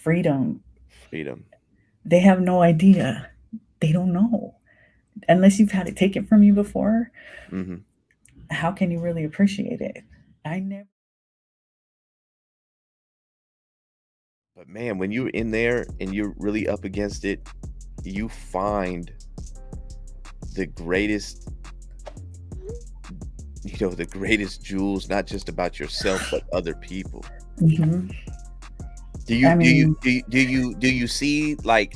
freedom. Freedom. They have no idea. They don't know. Unless you've had it taken from you before, Hmm. how can you really appreciate it? I never. But man, when you're in there and you're really up against it, you find the greatest, the greatest jewels, not just about yourself, but other people. Mhm. Do you I do you mean, do you, do you do you see like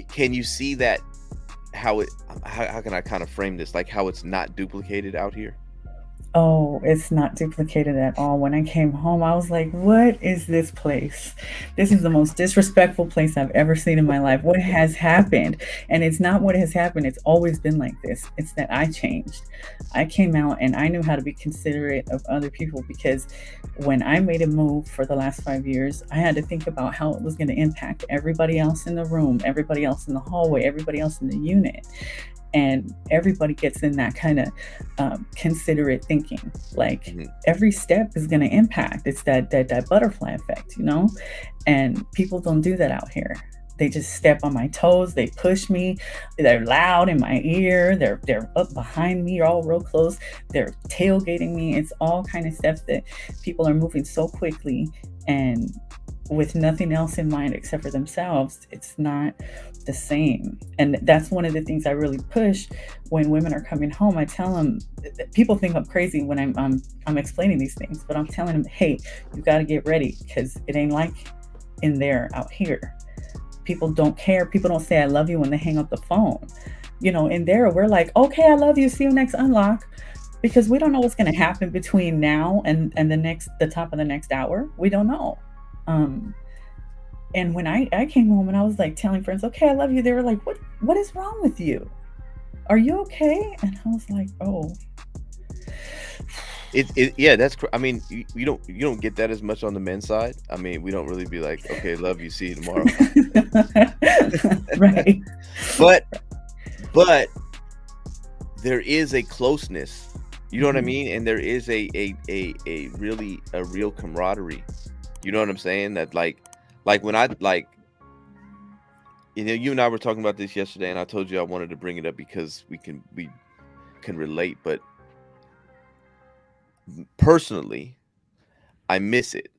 can you see that how it how can I kind of frame this, like how it's not duplicated out here? oh, it's not duplicated at all. When I came home, I was like, what is this place? This is the most disrespectful place I've ever seen in my life. What has happened? And it's not what has happened. It's always been like this. It's that I changed. I came out and I knew how to be considerate of other people because when I made a move for the last 5 years, I had to think about how it was going to impact everybody else in the room, everybody else in the hallway, everybody else in the unit, and everybody gets in that kind of considerate thinking, like Hmm. every step is going to impact. It's that butterfly effect, and people don't do that out here. They just step on my toes, they push me, they're loud in my ear, they're up behind me, all real close, they're tailgating me. It's all kind of steps that people are moving so quickly and with nothing else in mind except for themselves. It's not the same. And that's one of the things I really push when women are coming home. I tell them, people think I'm crazy when I'm explaining these things, but I'm telling them, hey, you got to get ready because it ain't like in there out here. People don't care. People don't say I love you when they hang up the phone. In there we're like, okay, I love you. See you next unlock. Because we don't know what's going to happen between now and the top of the next hour. We don't know. Um, and when I came home and I was like telling friends, okay, I love you, they were like, what is wrong with you? Are you okay? And I was like, oh. Yeah, I mean, you don't get that as much on the men's side. I mean, we don't really be like, okay, love you, see you tomorrow. Right. but but there is a closeness, you know what I Mhm. mean, and there is a really a real camaraderie. You know what I'm saying? That like when I like you and I were talking about this yesterday, and I told you I wanted to bring it up because we can relate. But personally, I miss it.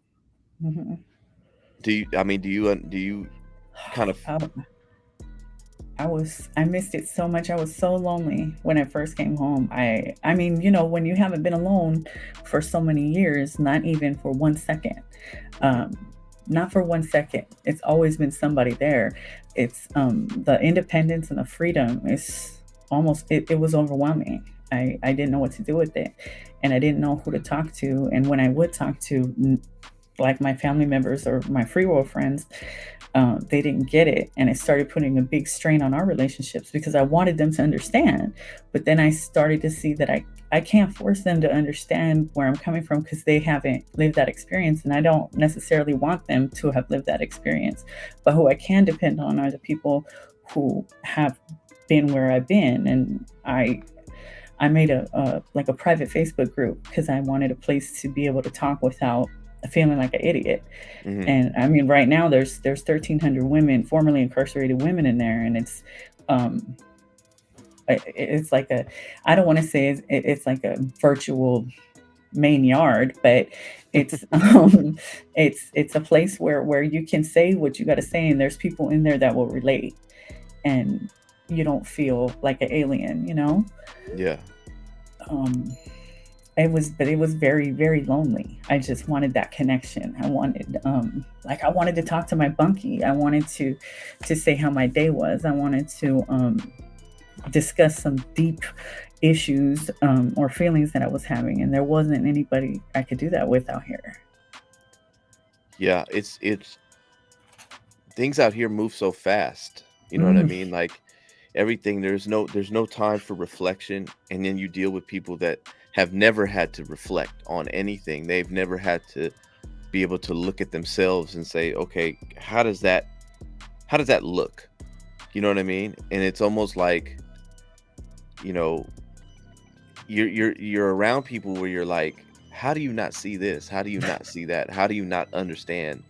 Mhm. Do you? I mean, do you kind of? I, I missed it so much. I was so lonely when I first came home. I mean, when you haven't been alone for so many years, not even for 1 second. Mhm. Um, not for 1 second. It's always been somebody there. It's the independence and the freedom is almost it was overwhelming. I didn't know what to do with it. And I didn't know who to talk to. And when I would talk to like my family members or my free world friends, they didn't get it, and it started putting a big strain on our relationships because I wanted them to understand, but then I started to see that I can't force them to understand where I'm coming from because they haven't lived that experience, and I don't necessarily want them to have lived that experience. But who I can depend on are the people who have been where I've been, and I made a like a private Facebook group because I wanted a place to be able to talk without feeling like an idiot. Mhm. And I mean, right now there's 1,300 women, formerly incarcerated women in there, and um, it's like a, I don't want to say it's like a virtual main yard, but it's it's a place where you can say what you got to say, and there's people in there that will relate, and you don't feel like an alien. Yeah. Um, but it was very very lonely. I just wanted that connection. I wanted like I wanted to talk to my bunkie. I wanted to say how my day was. I wanted to discuss some deep issues or feelings that I was having, and there wasn't anybody I could do that with out here. Yeah. It's things out here move so fast. You know what I Mm, mean? Like everything, there's no time for reflection, and then you deal with people that have never had to reflect on anything. They've never had to be able to look at themselves and say, okay, how does that look? You know what I mean? And it's almost like, you know, you're around people where you're like, how do you not see this? How do you not see that? How do you not understand?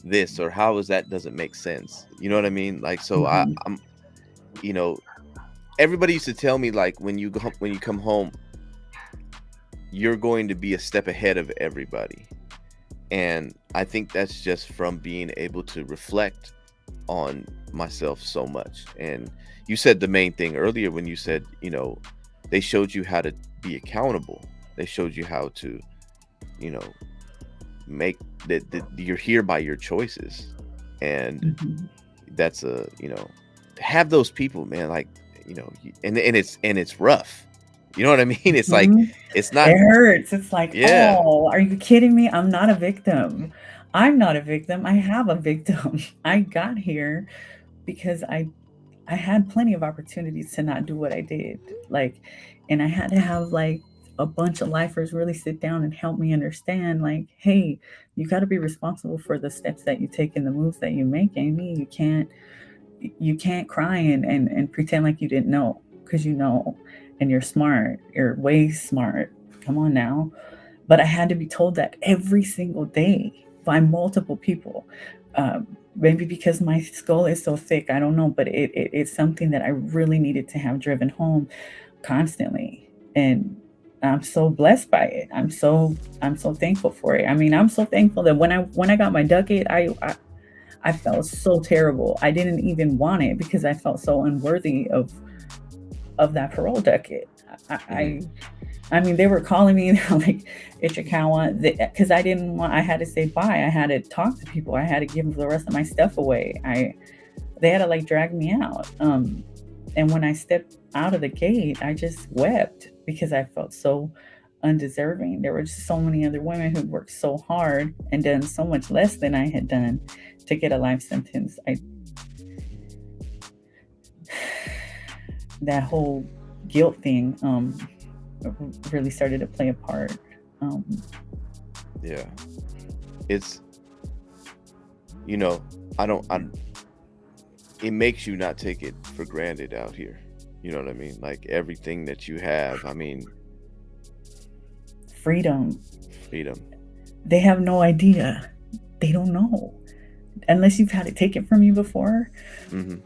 this, or how is that doesn't make sense? You know what I mean? Like, so Mhm. I'm, you know, everybody used to tell me, like, when you come home, you're going to be a step ahead of everybody. And I think that's just from being able to reflect on myself so much. And you said the main thing earlier when you said, they showed you how to be accountable. They showed you how to, you know, make that you're here by your choices. And Mhm. that's to have those people, man, like, and it's rough. You know what I mean? It's like, Mhm. it's not, It hurts. It's like, yeah. "Oh, are you kidding me? I'm not a victim. I'm not a victim. I have a victim. I got here because I had plenty of opportunities to not do what I did. Like, and I had to have like a bunch of lifers really sit down and help me understand, like, hey, you got to be responsible for the steps that you take and the moves that you make, Amie. You can't cry and pretend like you didn't know, because you know, and you're smart. You're way smart. Come on now. But I had to be told that every single day by multiple people. Um, Maybe because my skull is so thick, I don't know, but it's something that I really needed to have driven home constantly. And I'm so blessed by it. I'm so thankful for it. I mean, I'm so thankful that when I got my ducat, I felt so terrible. I didn't even want it because I felt so unworthy of that parole ducat. I, Hmm. I I mean, they were calling me like Ichikawa because I didn't want. I had to say bye. I had to talk to people. I had to give the rest of my stuff away. They had to like drag me out. And when I stepped out of the gate, I just wept because I felt so undeserving. There were just so many other women who worked so hard and done so much less than I had done to get a life sentence. That whole guilt thing really started to play a part. Um, Yeah. It's, you know, I don't, I, it makes you not take it for granted out here. You know what I mean? Like, everything that you have, I mean, Freedom. freedom. They have no idea. They don't know. Unless you've had it taken from you before, Hmm.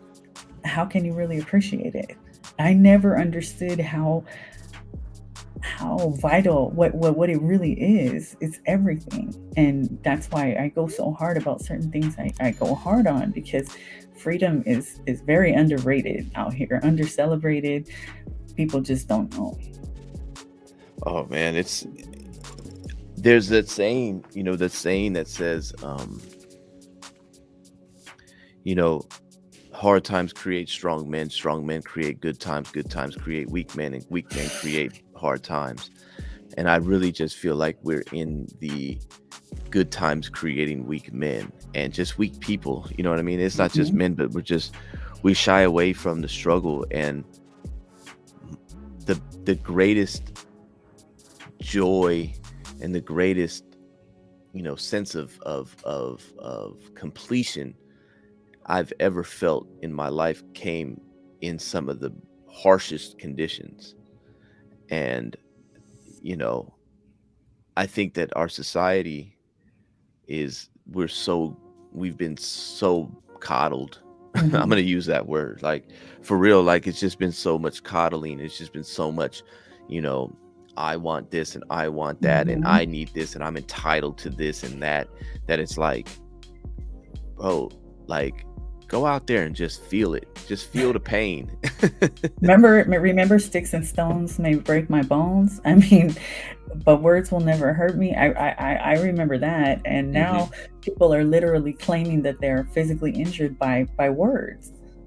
how can you really appreciate it? I never understood how vital what it really is. It's everything. And that's why I go so hard about certain things I go hard on, because freedom is very underrated out here, under celebrated. People just don't know. Oh man, there's that saying that says, you know, hard times create strong men create good times create weak men, and weak men create hard times. And I really just feel like we're in the good times creating weak men and just weak people. You know what I mean? It's not just Mhm. men, but we shy away from the struggle. And the greatest joy and the greatest, sense of completion I've ever felt in my life came in some of the harshest conditions. And, you know, I think that our society is we've been so coddled. I'm Mhm. gonna use that word. Like, for real, like, it's just been so much coddling. It's just been so much, you know, I want this and I want that and Mhm. I need this and I'm entitled to this and that. That it's like, bro, like, go out there and just feel it. Just feel the pain. Remember, sticks and stones may break my bones. I mean, but words will never hurt me. I remember that, and Hmm. now people are literally claiming that they're physically injured by words.